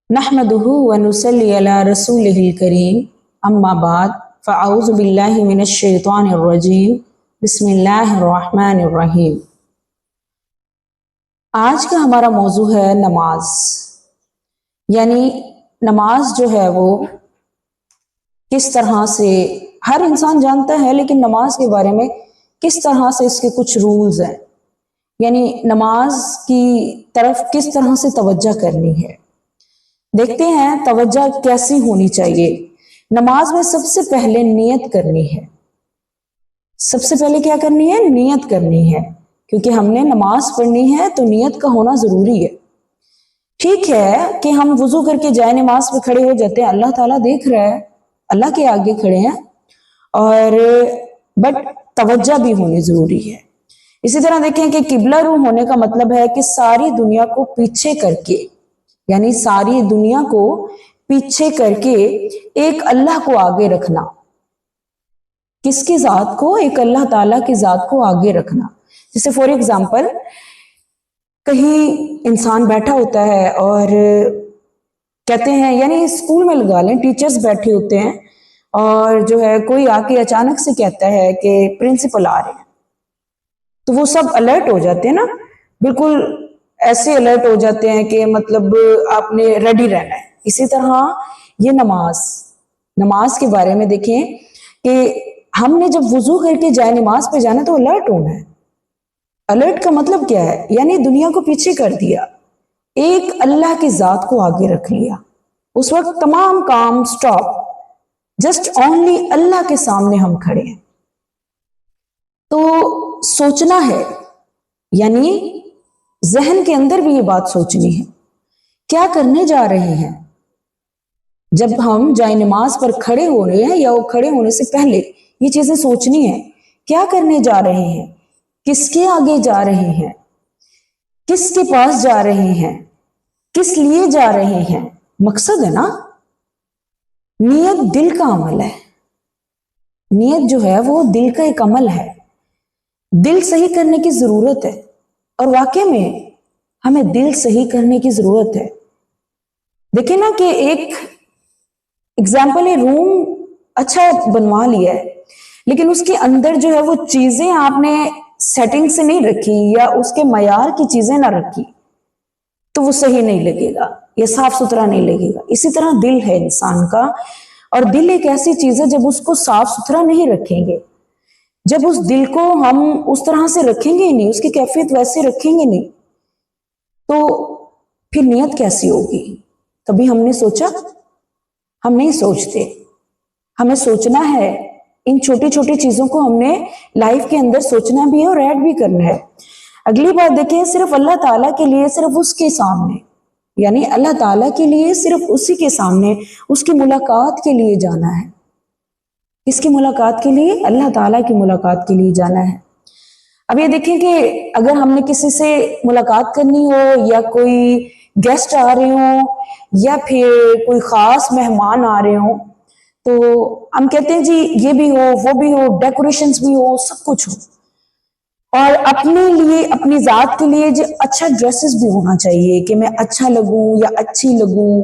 नहमदुहु व नुसल्ली अला रसूलिहिल करीम अम्मा बाद फ़अऊज़ु बिल्लाहि मिनश शैतानिर रजीम बिस्मिल्लाहिर रहमानिर रहीम। आज का हमारा मौजू है नमाज। यानी नमाज जो है वो किस तरह से हर इंसान जानता है, लेकिन नमाज के बारे में किस तरह से इसके कुछ रूल्स हैं, यानी नमाज की तरफ किस तरह से तवज्जो करनी है। देखते हैं तवज्जो कैसी होनी चाहिए। नमाज में सबसे पहले नियत करनी है। सबसे पहले क्या करनी है? नियत करनी है, क्योंकि हमने नमाज पढ़नी है तो नियत का होना जरूरी है। ठीक है कि हम वुजू करके जाए नमाज पे खड़े हो जाते हैं, अल्लाह ताला देख रहा है, अल्लाह के आगे खड़े हैं, और बट तवज्जो भी होनी जरूरी है। इसी तरह देखें कि किबला रू होने का मतलब है कि सारी दुनिया को पीछे करके, यानी सारी दुनिया को पीछे करके एक अल्लाह को आगे रखना। किसकी जात को? एक अल्लाह ताला की जात को आगे रखना। जैसे फॉर एग्जाम्पल कहीं इंसान बैठा होता है और कहते हैं, यानी स्कूल में लगा लें, टीचर्स बैठे होते हैं और जो है कोई आके अचानक से कहता है कि प्रिंसिपल आ रहे हैं, तो वो सब अलर्ट हो जाते हैं ना, बिल्कुल ऐसे अलर्ट हो जाते हैं कि मतलब आपने रेडी रहना है। इसी तरह ये नमाज के बारे में देखें कि हमने जब वुजू करके जाए नमाज पे जाना तो अलर्ट होना है। अलर्ट का मतलब क्या है? यानी दुनिया को पीछे कर दिया, एक अल्लाह की जात को आगे रख लिया। उस वक्त तमाम काम स्टॉप, जस्ट ओनली अल्लाह के सामने हम खड़े हैं। तो सोचना है, यानी जहन के अंदर भी ये बात सोचनी है, क्या करने जा रहे हैं। जब हम जाए नमाज पर खड़े हो रहे हैं या वो खड़े होने से पहले ये चीजें सोचनी है, क्या करने जा रहे हैं, किसके आगे जा रहे हैं, किसके पास जा रहे हैं, किस लिए जा रहे हैं। मकसद है ना। नियत दिल का अमल है। नियत जो है वो दिल का एक अमल है। दिल सही करने की जरूरत है, और वाकई में हमें दिल सही करने की जरूरत है। देखिए ना कि एक एग्जाम्पल है, रूम अच्छा बनवा लिया है, लेकिन उसके अंदर जो है वो चीजें आपने सेटिंग से नहीं रखी या उसके मयार की चीजें ना रखी, तो वो सही नहीं लगेगा या साफ सुथरा नहीं लगेगा। इसी तरह दिल है इंसान का, और दिल एक ऐसी चीज है, जब उसको साफ सुथरा नहीं रखेंगे, जब उस दिल को हम उस तरह से रखेंगे ही नहीं, उसकी कैफियत वैसे रखेंगे नहीं, तो फिर नियत कैसी होगी। कभी हमने सोचा? हम नहीं सोचते। हमें सोचना है, इन छोटी छोटी चीजों को हमने लाइफ के अंदर सोचना भी है और ऐड भी करना है। अगली बात देखें, सिर्फ अल्लाह ताला के लिए, सिर्फ उसके सामने, यानी अल्लाह ताला के लिए सिर्फ उसी के सामने, उसकी मुलाकात के लिए जाना है। किसकी मुलाकात के लिए? अल्लाह ताला की मुलाकात के लिए जाना है। अब ये देखें कि अगर हमने किसी से मुलाकात करनी हो, या कोई गेस्ट आ रहे हो, या फिर कोई खास मेहमान आ रहे हो, तो हम कहते हैं जी ये भी हो, वो भी हो, डेकोरेशंस भी हो, सब कुछ हो, और अपने लिए, अपनी जात के लिए जो अच्छा ड्रेसेस भी होना चाहिए कि मैं अच्छा लगूं या अच्छी लगूं,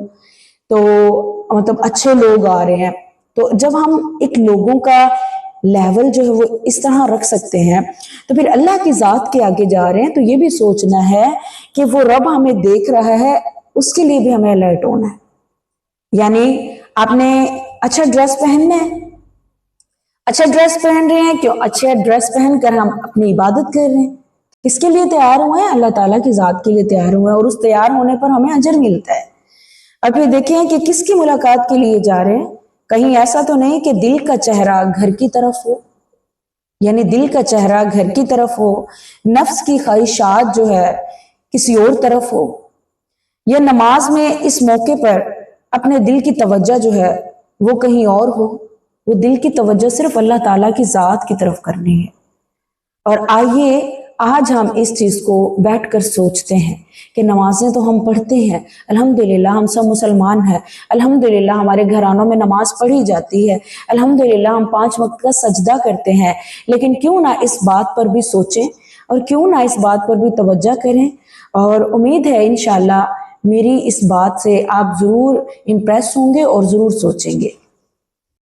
तो मतलब अच्छे लोग आ रहे हैं। तो जब हम एक लोगों का लेवल जो है वो इस तरह रख सकते हैं, तो फिर अल्लाह की जात के आगे जा रहे हैं, तो ये भी सोचना है कि वो रब हमें देख रहा है, उसके लिए भी हमें अलर्ट होना है। यानी आपने अच्छा ड्रेस पहनना है, अच्छा ड्रेस पहन रहे हैं, क्यों? अच्छा ड्रेस पहनकर हम अपनी इबादत कर रहे हैं। किसके लिए तैयार हुए हैं? अल्लाह ताला की जात के लिए तैयार हुए हैं, और उस तैयार होने पर हमें अजर मिलता है। अब ये देखें कि किसकी मुलाकात के लिए जा रहे हैं। कहीं ऐसा तो नहीं कि दिल का चेहरा घर की तरफ हो, यानी दिल का चेहरा घर की तरफ हो, नफ्स की ख्वाहिशात जो है किसी और तरफ हो, या नमाज में इस मौके पर अपने दिल की तवज्जो जो है वो कहीं और हो। वो दिल की तवज्जो सिर्फ अल्लाह ताला की जात की तरफ करनी है। और आइए आज हम इस चीज को बैठकर सोचते हैं कि नमाजें तो हम पढ़ते हैं, अल्हम्दुलिल्लाह हम सब मुसलमान हैं, अल्हम्दुलिल्लाह हमारे घरानों में नमाज पढ़ी जाती है, अल्हम्दुलिल्लाह हम 5 वक्त का सजदा करते हैं, लेकिन क्यों ना इस बात पर भी सोचें और क्यों ना इस बात पर भी तवज्जो करें। और उम्मीद है इंशाअल्लाह میری اس بات سے آپ ضرور امپریس ہوں گے اور ضرور سوچیں گے۔